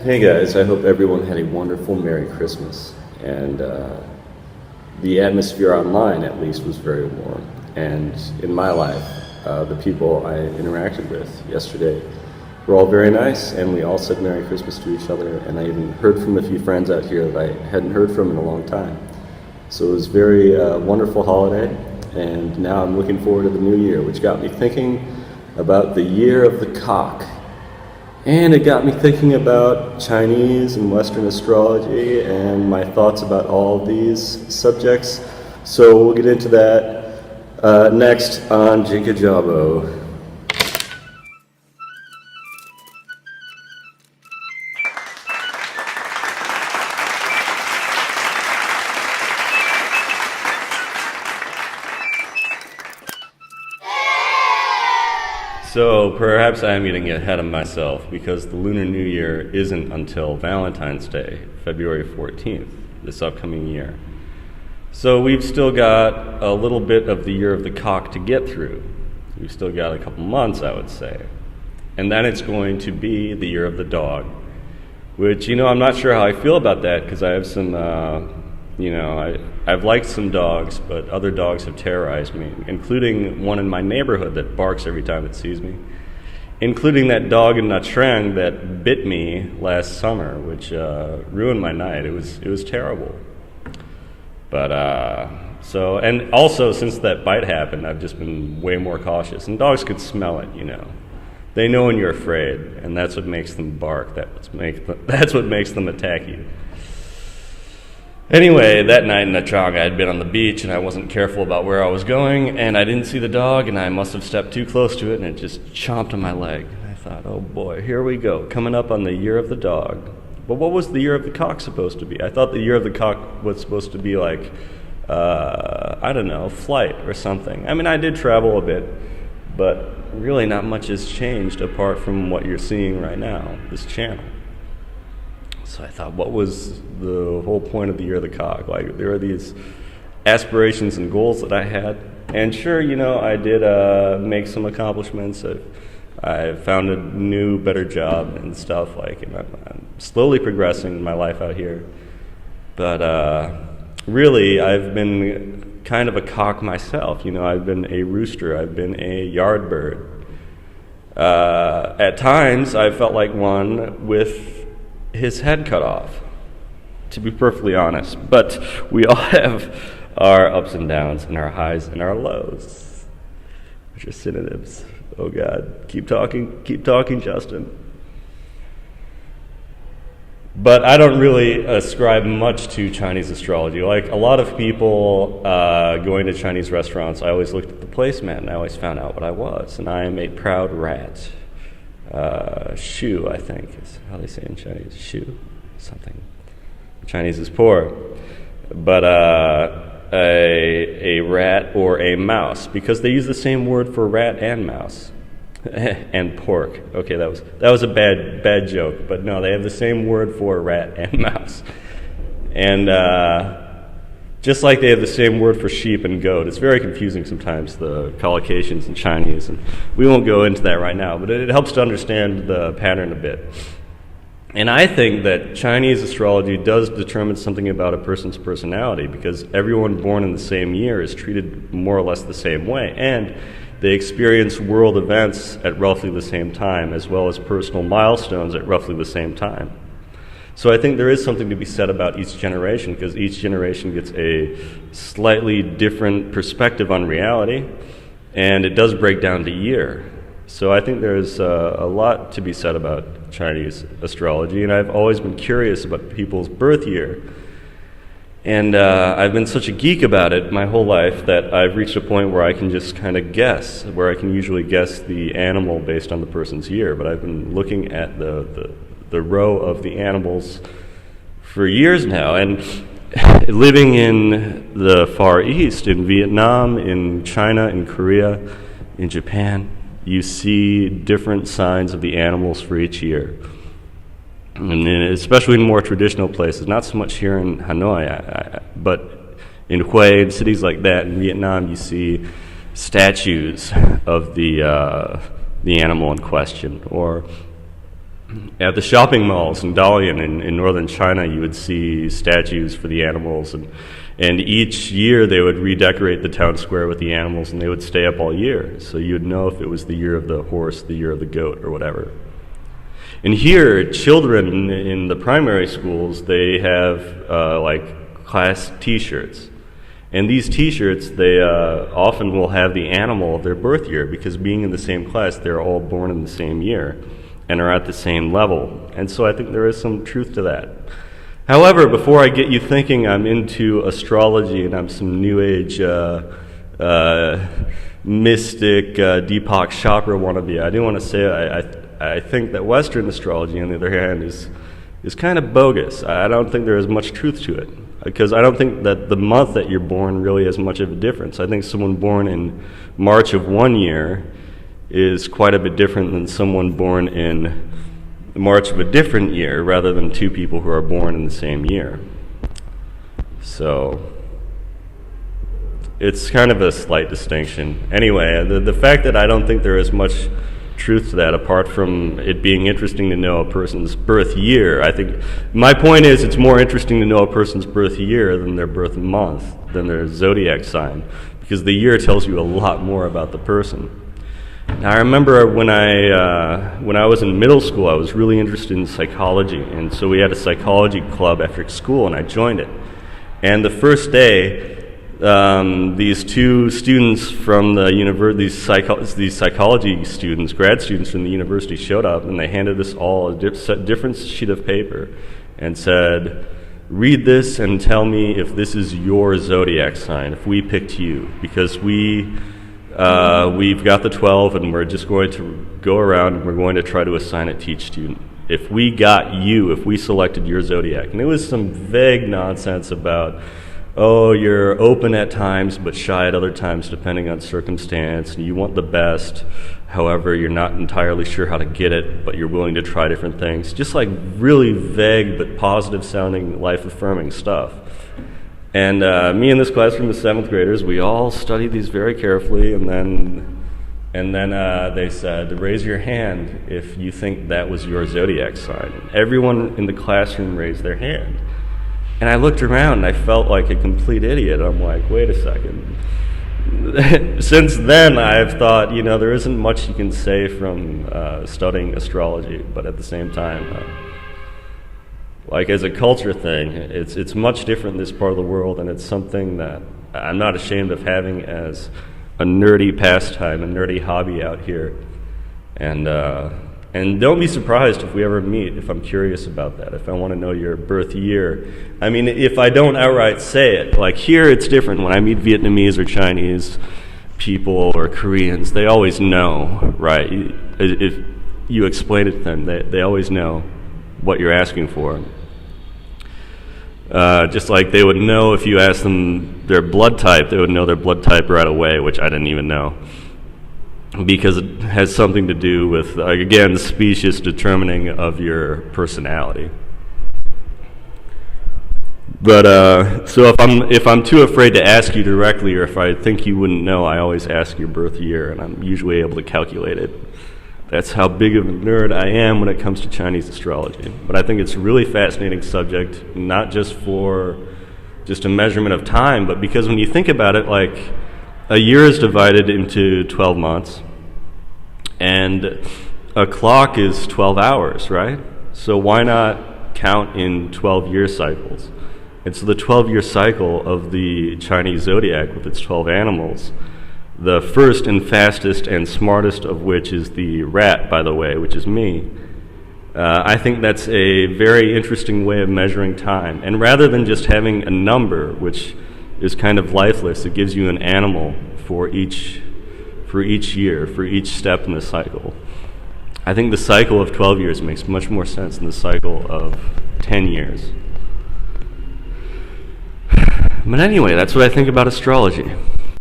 Hey guys, I hope everyone had a wonderful Merry Christmas. And the atmosphere online, at least, was very warm. And in my life, the people I interacted with yesterday were all very nice, and we all said Merry Christmas to each other. And I even heard from a few friends out here that I hadn't heard from in a long time. So it was a very wonderful holiday, and now I'm looking forward to the new year, which got me thinking about the year of the cock. And it got me thinking about Chinese and Western astrology and my thoughts about all of these subjects. So we'll get into that next on Jinka Jabo. So perhaps I'm getting ahead of myself because the Lunar New Year isn't until Valentine's Day, February 14th, this upcoming year. So we've still got a little bit of the year of the cock to get through. We've still got a couple months, I would say. And then it's going to be the year of the dog, which, I'm not sure how I feel about that because I have some, I've liked some dogs, but other dogs have terrorized me, including one in my neighborhood that barks every time it sees me, including that dog in Nha Trang that bit me last summer, which ruined my night. It was terrible. But and also since that bite happened, I've just been way more cautious. And dogs could smell it, They know when you're afraid, and that's what makes them bark. That's what makes them attack you. Anyway, that night in Nha Trang, I had been on the beach, and I wasn't careful about where I was going, and I didn't see the dog, and I must have stepped too close to it, and it just chomped on my leg. And I thought, oh boy, here we go, coming up on the year of the dog. But what was the year of the cock supposed to be? I thought the year of the cock was supposed to be like, flight or something. I mean, I did travel a bit, but really not much has changed apart from what you're seeing right now, this channel. So I thought, what was the whole point of the year of the cock? Like, there are these aspirations and goals that I had. And sure, I did make some accomplishments. I found a new, better job and stuff. I'm slowly progressing in my life out here. But really, I've been kind of a cock myself. I've been a rooster. I've been a yard bird. At times, I felt like one with his head cut off, to be perfectly honest. But we all have our ups and downs and our highs and our lows, which are synonyms. Oh God, keep talking, Justin. But I don't really ascribe much to Chinese astrology. Like a lot of people going to Chinese restaurants, I always looked at the placemat and I always found out what I was. And I am a proud rat. Shu, I think, is how they say in Chinese. Shu, something. Chinese is poor. But a rat or a mouse, because they use the same word for rat and mouse. And pork. Okay, that was a bad joke, but no, they have the same word for rat and mouse. And just like they have the same word for sheep and goat. It's very confusing sometimes, the collocations in Chinese, and we won't go into that right now, but it helps to understand the pattern a bit. And I think that Chinese astrology does determine something about a person's personality, because everyone born in the same year is treated more or less the same way, and they experience world events at roughly the same time, as well as personal milestones at roughly the same time. So I think there is something to be said about each generation, because each generation gets a slightly different perspective on reality, and it does break down to year. So I think there's a lot to be said about Chinese astrology, and I've always been curious about people's birth year. And I've been such a geek about it my whole life that I've reached a point where I can just kind of guess, where I can usually guess the animal based on the person's year. But I've been looking at the row of the animals for years now. And living in the Far East, in Vietnam, in China, in Korea, in Japan, you see different signs of the animals for each year. And especially in more traditional places, not so much here in Hanoi, but in Hue and cities like that, in Vietnam, you see statues of the animal in question, or At the shopping malls in Dalian in northern China, you would see statues for the animals, and each year they would redecorate the town square with the animals, and they would stay up all year. So you would know if it was the year of the horse, the year of the goat, or whatever. And here, children in the primary schools, they have like class T-shirts. And these T-shirts, they often will have the animal of their birth year, because being in the same class, they're all born in the same year and are at the same level. And so I think there is some truth to that. However, before I get you thinking I'm into astrology and I'm some New Age mystic Deepak Chopra wannabe, I do want to say I think that Western astrology, on the other hand, is kind of bogus. I don't think there is much truth to it, because I don't think that the month that you're born really has much of a difference. I think someone born in March of one year is quite a bit different than someone born in March of a different year, rather than two people who are born in the same year. So it's kind of a slight distinction. Anyway, the fact that I don't think there is much truth to that, apart from it being interesting to know a person's birth year, I think my point is it's more interesting to know a person's birth year than their birth month, than their zodiac sign, because the year tells you a lot more about the person. Now, I remember when I was in middle school, I was really interested in psychology, and so we had a psychology club after school, and I joined it. And the first day, these two students from the these psychology students, grad students from the university, showed up, and they handed us all a different sheet of paper and said, "Read this and tell me if this is your zodiac sign, if we picked you, because we've got the 12 and we're just going to go around and we're going to try to assign it to each student. If we got you, if we selected your zodiac." And it was some vague nonsense about, oh, you're open at times but shy at other times depending on circumstance, and you want the best, however you're not entirely sure how to get it, but you're willing to try different things. Just like really vague but positive sounding, life affirming stuff. And me and this class from the 7th graders, we all studied these very carefully, and then they said, raise your hand if you think that was your zodiac sign. And everyone in the classroom raised their hand. And I looked around and I felt like a complete idiot. I'm like, wait a second. Since then, I've thought, there isn't much you can say from studying astrology, but at the same time, like as a culture thing, it's much different in this part of the world, and it's something that I'm not ashamed of having as a nerdy pastime, a nerdy hobby out here. And don't be surprised if we ever meet, if I'm curious about that, if I want to know your birth year. I mean, if I don't outright say it, like here it's different. When I meet Vietnamese or Chinese people or Koreans, they always know, right? If you explain it to them, they always know what you're asking for. Just like they would know if you asked them their blood type, they would know their blood type right away, which I didn't even know, because it has something to do with, again, the species determining of your personality. But so if I'm too afraid to ask you directly, or if I think you wouldn't know, I always ask your birth year, and I'm usually able to calculate it. That's how big of a nerd I am when it comes to Chinese astrology. But I think it's a really fascinating subject, not just for just a measurement of time, but because when you think about it, like a year is divided into 12 months, and a clock is 12 hours, right? So why not count in 12-year cycles? And so the 12-year cycle of the Chinese zodiac with its 12 animals, the first and fastest and smartest of which is the rat, by the way, which is me. I think that's a very interesting way of measuring time. And rather than just having a number, which is kind of lifeless, it gives you an animal for each year, for each step in the cycle. I think the cycle of 12 years makes much more sense than the cycle of 10 years. But anyway, that's what I think about astrology.